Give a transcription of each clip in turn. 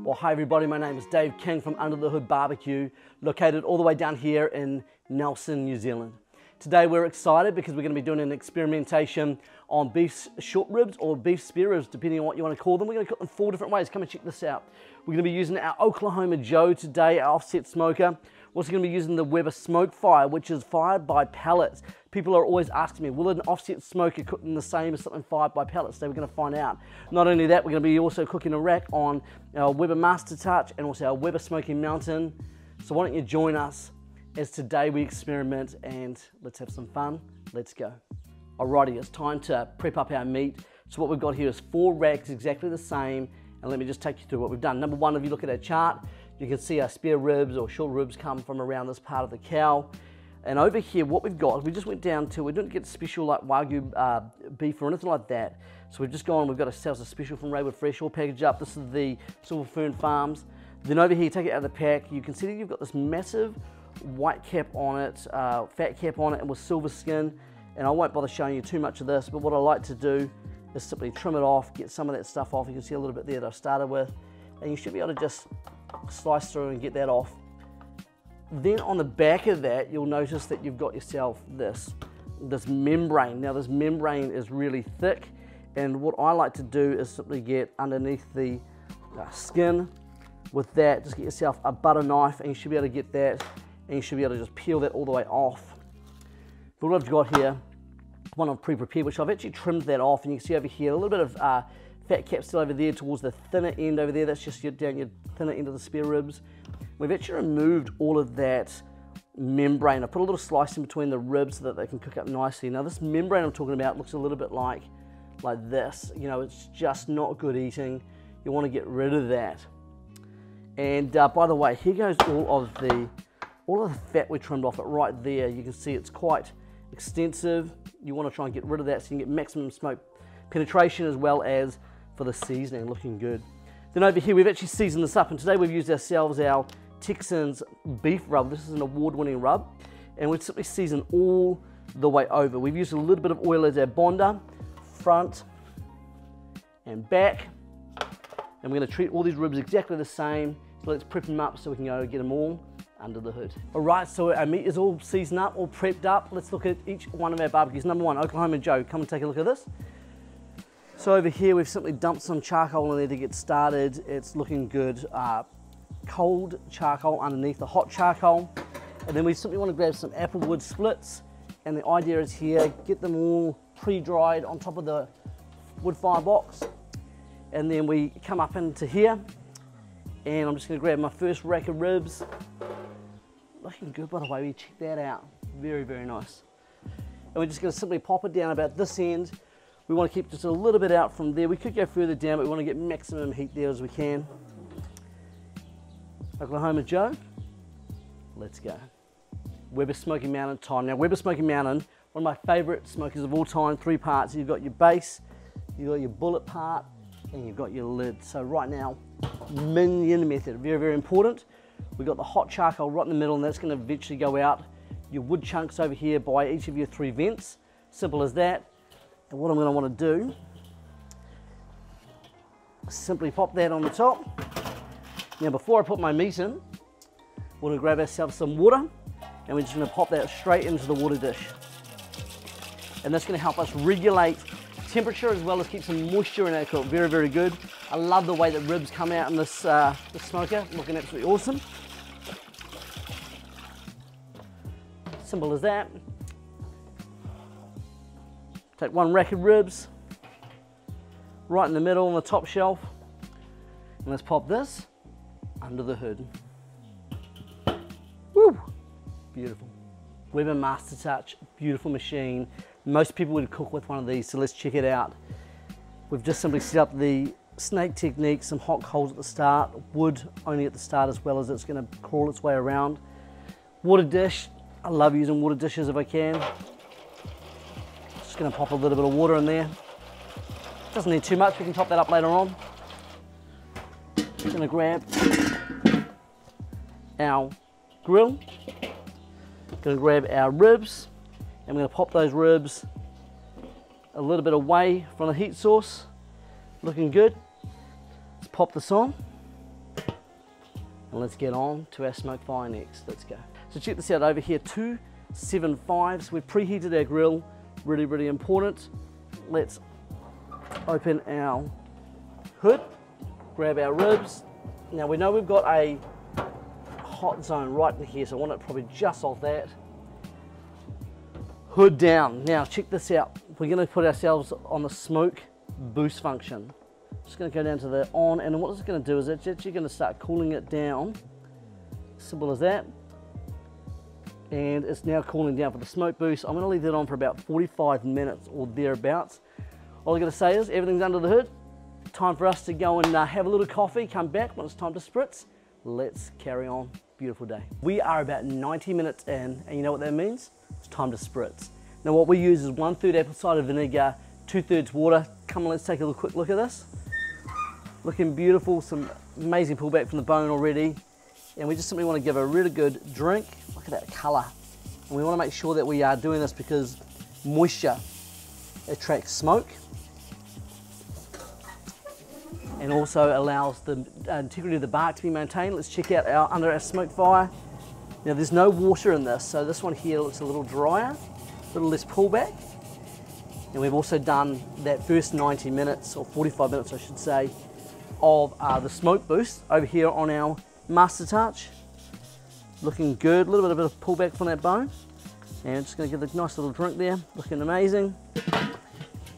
Well, hi everybody, my name is Dave King from Under the Hood BBQ, located all the way down here in Nelson, New Zealand. Today we're excited because we're going to be doing an experimentation on beef short ribs or beef spare ribs, depending on what you want to call them. We're going to cook them 4 different ways. Come and check this out. We're going to be using our Oklahoma Joe today, our offset smoker. We're also going to be using the Weber SmokeFire, which is fired by pellets. People are always asking me, will an offset smoker cook them the same as something fired by pellets? So we're going to find out. Not only that, we're going to be also cooking a rack on our Weber Mastertouch and also our Weber Smokey Mountain. So why don't you join us as today we experiment and let's have some fun. Let's go. Alrighty, it's time to prep up our meat. So what we've got here is 4 racks exactly the same, and let me just take you through what we've done. Number 1, if you look at our chart, you can see our spare ribs or short ribs come from around this part of the cow. And over here, what we've got, we just went down to, we didn't get special like Wagyu beef or anything like that. So we've just gone, we've got ourselves a special from Raywood Fresh, all packaged up. This is the Silver Fern Farms. Then over here, take it out of the pack, you can see that you've got this massive white cap on it, fat cap on it, and with silver skin. And I won't bother showing you too much of this, but what I like to do is simply trim it off, get some of that stuff off. You can see a little bit there that I started with, and you should be able to just slice through and get that off. Then on the back of that, you'll notice that you've got yourself this membrane. Now this membrane is really thick, and what I like to do is simply get underneath the skin with that, just get yourself a butter knife, and you should be able to get that, and you should be able to just peel that all the way off. But what I've got here, one I've pre-prepared, which I've actually trimmed that off, and you can see over here a little bit of fat cap still over there towards the thinner end over there. That's just down your thinner end of the spare ribs. We've actually removed all of that membrane. I put a little slice in between the ribs so that they can cook up nicely. Now this membrane I'm talking about looks a little bit like this. You know, it's just not good eating. You want to get rid of that. And by the way, here goes all of the fat we trimmed off it right there. You can see it's quite extensive. You want to try and get rid of that so you can get maximum smoke penetration as well as for the seasoning looking good. Then over here we've actually seasoned this up, and today we've used ourselves our Texans beef rub. This is an award-winning rub, and we've simply seasoned all the way over. We've used a little bit of oil as our bonder, front and back, and we're going to treat all these ribs exactly the same. So let's prep them up so we can go get them all under the hood. All right, so our meat is all seasoned up, all prepped up. Let's look at each one of our barbecues. Number 1, Oklahoma Joe. Come and take a look at this. So over here, we've simply dumped some charcoal in there to get started. It's looking good. Cold charcoal underneath the hot charcoal. And then we simply want to grab some apple wood splits. And the idea is here, get them all pre-dried on top of the wood fire box. And then we come up into here. And I'm just going to grab my first rack of ribs. Looking good, by the way. Check that out. Very, very nice. And we're just going to simply pop it down about this end. We want to keep just a little bit out from there. We could go further down, but we want to get maximum heat there as we can. Oklahoma Joe, let's go. Weber Smokey Mountain time. Now Weber Smokey Mountain, one of my favorite smokers of all time, 3 parts. You've got your base, you've got your bullet part, and you've got your lid. So right now, minion method, very, very important. We've got the hot charcoal right in the middle, and that's going to eventually go out. Your wood chunks over here by each of your 3 vents. Simple as that. And what I'm going to want to do is simply pop that on the top. Now before I put my meat in, we're going to grab ourselves some water, and we're just going to pop that straight into the water dish. And that's going to help us regulate temperature as well as keep some moisture in our cook. Very, very good. I love the way that ribs come out in this smoker, looking absolutely awesome. Simple as that. Take 1 rack of ribs, right in the middle on the top shelf, and let's pop this under the hood. Woo! Beautiful. Weber Mastertouch, beautiful machine. Most people would cook with one of these, so let's check it out. We've just simply set up the snake technique, some hot coals at the start, wood only at the start as well as it's going to crawl its way around. Water dish, I love using water dishes if I can. Going to pop a little bit of water in there. Doesn't need too much, we can top that up later on. Going to grab our grill, going to grab our ribs, and we're going to pop those ribs a little bit away from the heat source. Looking good. Let's pop this on. And let's get on to our SmokeFire next. Let's go. So check this out over here, 275s. We've preheated our grill, really, really important. Let's open our hood, grab our ribs. Now we know we've got a hot zone right in here, so I want it probably just off that. Hood down. Now check this out. We're going to put ourselves on the smoke boost function. Just going to go down to the on, and what it's going to do is it's actually going to start cooling it down. Simple as that. And it's now cooling down for the smoke boost. I'm going to leave that on for about 45 minutes or thereabouts. All I'm going to say is everything's under the hood. Time for us to go and have a little coffee, come back when it's time to spritz. Let's carry on. Beautiful day. We are about 90 minutes in, and you know what that means? It's time to spritz. Now what we use is 1/3 apple cider vinegar, 2/3 water. Come on, let's take a quick look at this. Looking beautiful, some amazing pullback from the bone already. And we just simply want to give a really good drink. Look at that colour. And we want to make sure that we are doing this because moisture attracts smoke and also allows the integrity of the bark to be maintained. Let's check out under our SmokeFire. Now there's no water in this, so this one here looks a little drier, a little less pullback. And we've also done that first 90 minutes, or 45 minutes I should say, of the smoke boost over here on our Mastertouch. Looking good, a little bit of a pullback from that bone. And just going to give it a nice little drink there, looking amazing.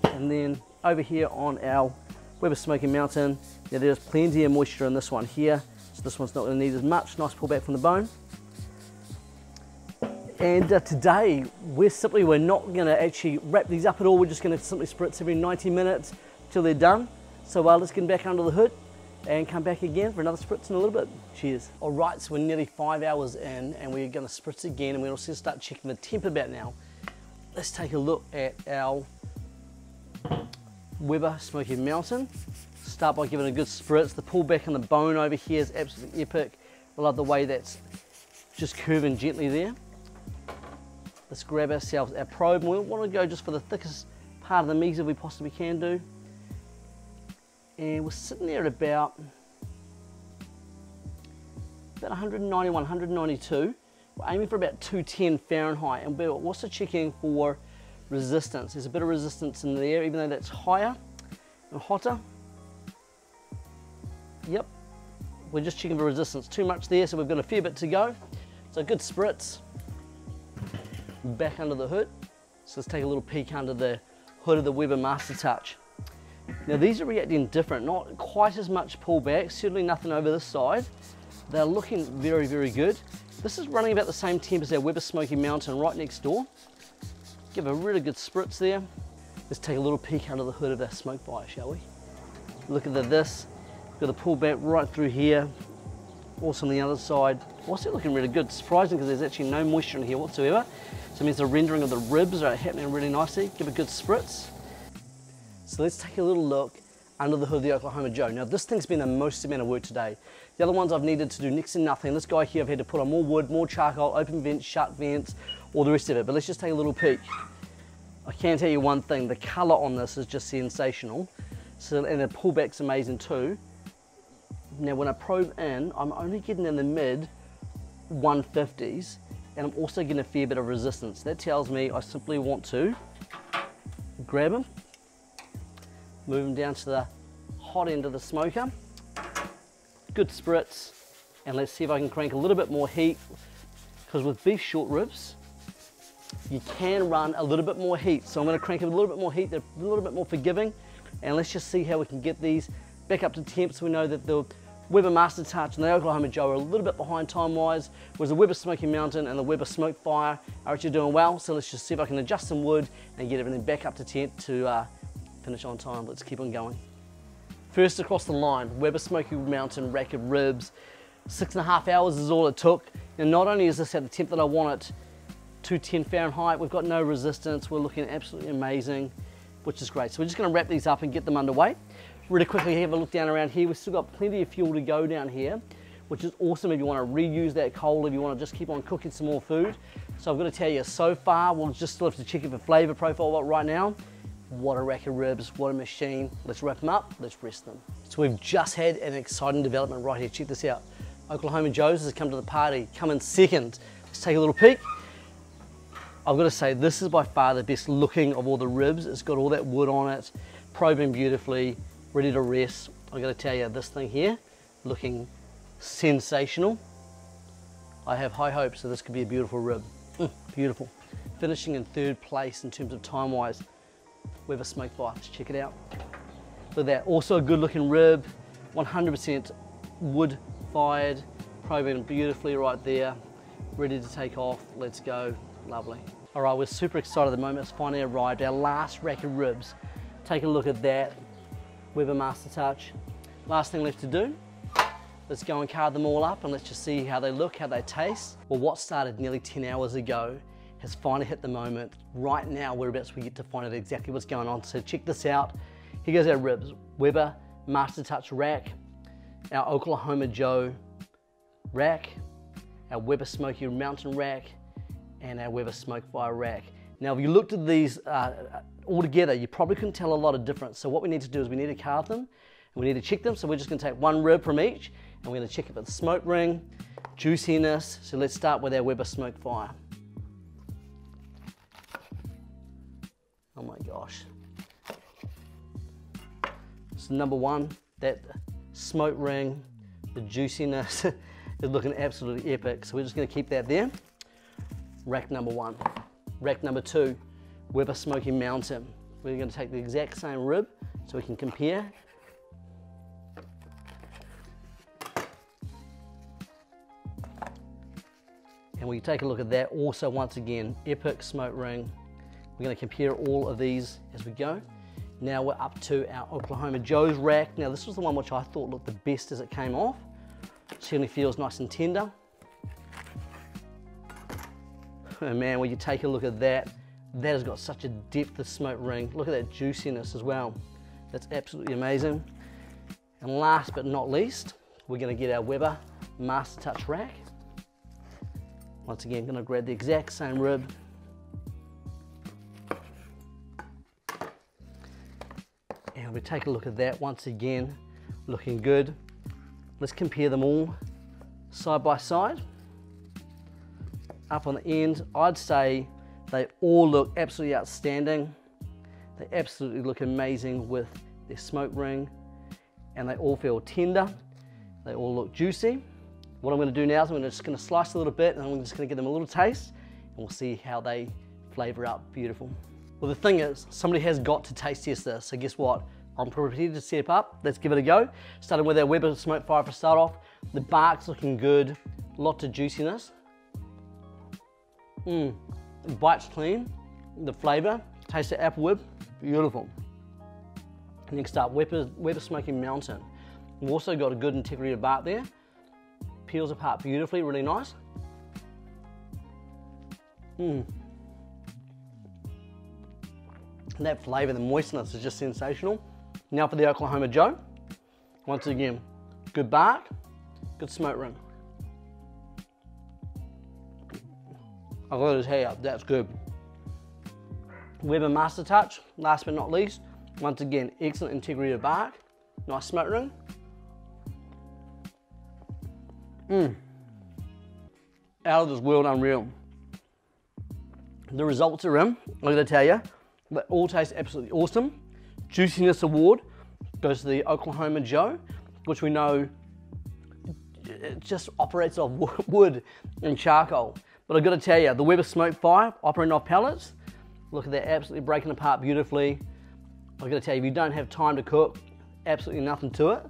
And then over here on our Smokey Mountain, now there's plenty of moisture in this one here, so this one's not going to need as much. Nice pullback from the bone. And today we're not going to actually wrap these up at all. We're just going to simply spritz every 90 minutes till they're done. So let's get back under the hood and come back again for another spritz in a little bit. Cheers. All right, so we're nearly 5 hours in and we're going to spritz again, and we're also going to start checking the temp about now. Let's take a look at our Smokey Mountain. Start by giving a good spritz. The pullback on the bone over here is absolutely epic. I love the way that's just curving gently there. Let's grab ourselves our probe, and we want to go just for the thickest part of the meat that we possibly can do. And we're sitting there at about 191, 192. We're aiming for about 210 Fahrenheit, and we're also checking for resistance. There's a bit of resistance in there, even though that's higher and hotter. Yep, we're just checking for resistance. Too much there, so we've got a fair bit to go. So good spritz. Back under the hood. So let's take a little peek under the hood of the Weber Mastertouch. Now these are reacting different, not quite as much pullback, certainly nothing over this side. They're looking very, very good. This is running about the same temp as our Weber Smokey Mountain right next door. Give a really good spritz there. Let's take a little peek under the hood of our SmokeFire, shall we? Look at this. Got the pullback right through here. Also on the other side. Also looking really good. Surprising because there's actually no moisture in here whatsoever. So it means the rendering of the ribs are happening really nicely. Give a good spritz. So let's take a little look under the hood of the Oklahoma Joe. Now this thing's been the most amount of work today. The other ones I've needed to do next to nothing. This guy here I've had to put on more wood, more charcoal, open vents, shut vents, all the rest of it. But let's just take a little peek. I can tell you one thing, the colour on this is just sensational. So, and the pullback's amazing too. Now when I probe in, I'm only getting in the mid 150s, and I'm also getting a fair bit of resistance. That tells me I simply want to grab him, move him down to the hot end of the smoker, good spritz, and let's see if I can crank a little bit more heat, because with beef short ribs, you can run a little bit more heat. So I'm going to crank a little bit more heat, they're a little bit more forgiving, and let's just see how we can get these back up to temp. So we know that the Weber Mastertouch and the Oklahoma Joe are a little bit behind time-wise, whereas the Weber Smokey Mountain and the Weber SmokeFire are actually doing well. So let's just see if I can adjust some wood and get everything back up to temp to finish on time. Let's keep on going. First across the line, Weber Smokey Mountain rack of ribs. 6.5 hours is all it took. And not only is this at the temp that I want it, 210 Fahrenheit, we've got no resistance, we're looking absolutely amazing, which is great. So we're just going to wrap these up and get them underway. Really quickly have a look down around here. We've still got plenty of fuel to go down here, which is awesome if you want to reuse that coal, if you want to just keep on cooking some more food. So I've got to tell you, so far, we'll just still have to check it for flavour profile, but right now, what a rack of ribs, what a machine. Let's wrap them up, let's rest them. So we've just had an exciting development right here, check this out. Oklahoma Joe's has come to the party, come in second. Let's take a little peek. I've got to say, this is by far the best looking of all the ribs. It's got all that wood on it, probing beautifully, ready to rest. I've got to tell you, this thing here, looking sensational. I have high hopes that this could be a beautiful rib. Beautiful. Finishing in third place in terms of time-wise, Weber SmokeFire. Let's check it out. Look at that. Also a good looking rib, 100% wood-fired, probing beautifully right there, ready to take off. Let's go. Lovely. All right, we're super excited at the moment. It's finally arrived, our last rack of ribs. Take a look at that, Weber Mastertouch. Last thing left to do, let's go and card them all up and let's just see how they look, how they taste. Well, what started nearly 10 hours ago has finally hit the moment. Right now, we get to find out exactly what's going on. So check this out. Here goes our ribs. Weber Mastertouch rack, our Oklahoma Joe rack, our Weber Smokey Mountain rack, and our Weber SmokeFire rack. Now, if you looked at these all together, you probably couldn't tell a lot of difference. So what we need to do is we need to card them, and we need to check them. So we're just gonna take one rib from each, and we're gonna check it for the smoke ring, juiciness. So let's start with our Weber SmokeFire. Oh my gosh. So number one, that smoke ring, the juiciness is looking absolutely epic. So we're just gonna keep that there. Rack number one. Rack number two, Weber Smokey Mountain. We're gonna take the exact same rib so we can compare. And we take a look at that. Also, once again, epic smoke ring. We're gonna compare all of these as we go. Now we're up to our Oklahoma Joe's rack. Now this was the one which I thought looked the best as it came off. Certainly feels nice and tender. Oh man, when you take a look at that, that has got such a depth of smoke ring. Look at that juiciness as well. That's absolutely amazing. And last but not least, we're gonna get our Weber Mastertouch rack. Once again, gonna grab the exact same rib. And we take a look at that once again, looking good. Let's compare them all side by side. Up on the end, I'd say they all look absolutely outstanding. They absolutely look amazing with their smoke ring, and they all feel tender. They all look juicy. What I'm gonna do now is I'm just gonna slice a little bit, and I'm just gonna give them a little taste, and we'll see how they flavor up beautiful. Well, the thing is, somebody has got to taste test this, so guess what? I'm prepared to step up. Let's give it a go. Starting with our Weber SmokeFire for start off. The bark's looking good, lots of juiciness. Bite's clean, the flavor, taste of apple whip, beautiful. Next up, Weber Smokey Mountain. We've also got a good integrity of bark there. Peels apart beautifully, really nice. And that flavor, the moistness is just sensational. Now for the Oklahoma Joe. Once again, good bark, good smoke ring. I've got his hair up, that's good. Weber Mastertouch, last but not least. Once again, excellent integrity of bark, nice smoke ring. Out of this world, unreal. The results are in, I'm gonna tell you, they all taste absolutely awesome. Juiciness award goes to the Oklahoma Joe, which we know it just operates off wood and charcoal. But I've got to tell you, the Weber SmokeFire operating off pellets, look at that, absolutely breaking apart beautifully. I've got to tell you, if you don't have time to cook, absolutely nothing to it.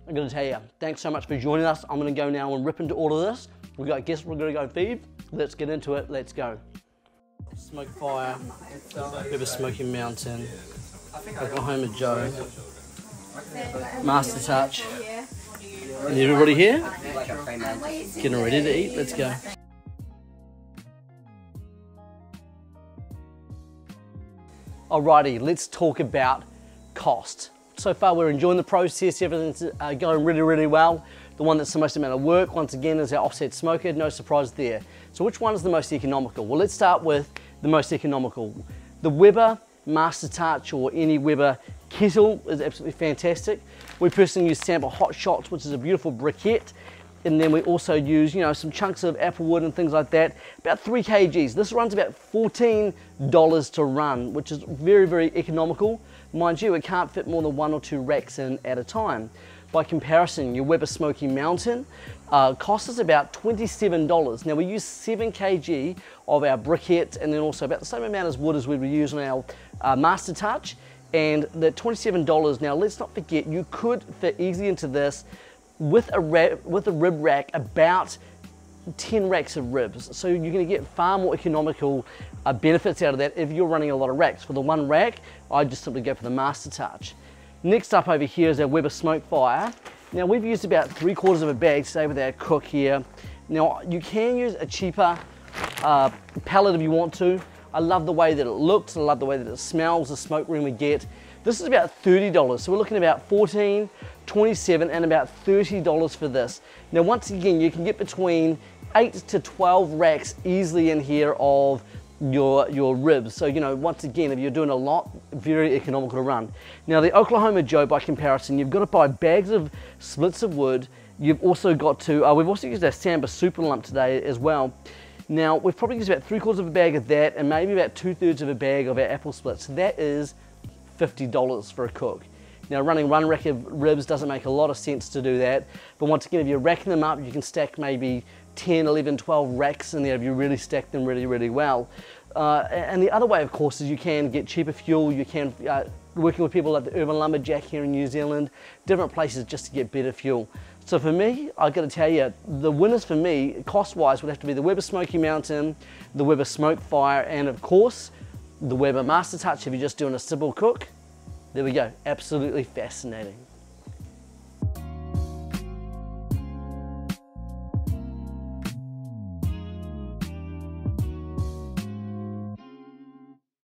I'm going to tell you, thanks so much for joining us. I'm going to go now and rip into all of this. We've got guests we're going to go feed. Let's get into it, let's go. SmokeFire, Weber Smokey Mountain, Oklahoma Joe, Mastertouch. And everybody here? Getting ready to eat, let's go. Alrighty, let's talk about cost. So far we're enjoying the process, everything's going really, really well. The one that's the most amount of work, once again, is our offset smoker, no surprise there. So which one is the most economical? Well, let's start with the most economical. The Weber Mastertouch or any Weber kettle is absolutely fantastic. We personally use Sample Hot Shots, which is a beautiful briquette. And then we also use, you know, some chunks of apple wood and things like that, about 3 kgs. This runs about $14 to run, which is very, very economical. Mind you, it can't fit more than 1 or 2 racks in at a time. By comparison, your Weber Smokey Mountain costs us about $27. Now we use 7 kg of our briquette, and then also about the same amount as wood as we would use on our Mastertouch. And the $27, now let's not forget, you could fit easily into this with a rib rack about 10 racks of ribs. So you're going to get far more economical benefits out of that if you're running a lot of racks. For the one rack, I just simply go for the Mastertouch. Next up over here is our Weber SmokeFire. Now we've used about 3/4 of a bag today with our cook here. Now you can use a cheaper pellet if you want to. I love the way that it looks, I love the way that it smells, the smoke ring we get. This is about $30, so we're looking at about $14, $27, and about $30 for this. Now once again, you can get between 8 to 12 racks easily in here of your ribs. So, you know, once again, if you're doing a lot, very economical to run. Now the Oklahoma Joe, by comparison, you've got to buy bags of splits of wood. You've also got to, we've also used our Samba super lump today as well. Now we've probably used about 3/4 of a bag of that and maybe about 2/3 of a bag of our apple splits. So that is $50 for a cook. Now running one rack of ribs doesn't make a lot of sense to do that, but once again, if you're racking them up, you can stack maybe 10, 11, 12 racks in there if you really stack them really, really well. And the other way, of course, is you can get cheaper fuel. You can, working with people like the Urban Lumberjack here in New Zealand, different places just to get better fuel. So for me, I've got to tell you, the winners for me, cost-wise, would have to be the Weber Smokey Mountain, the Weber SmokeFire, and of course, the Weber Mastertouch if you're just doing a simple cook. There we go, absolutely fascinating.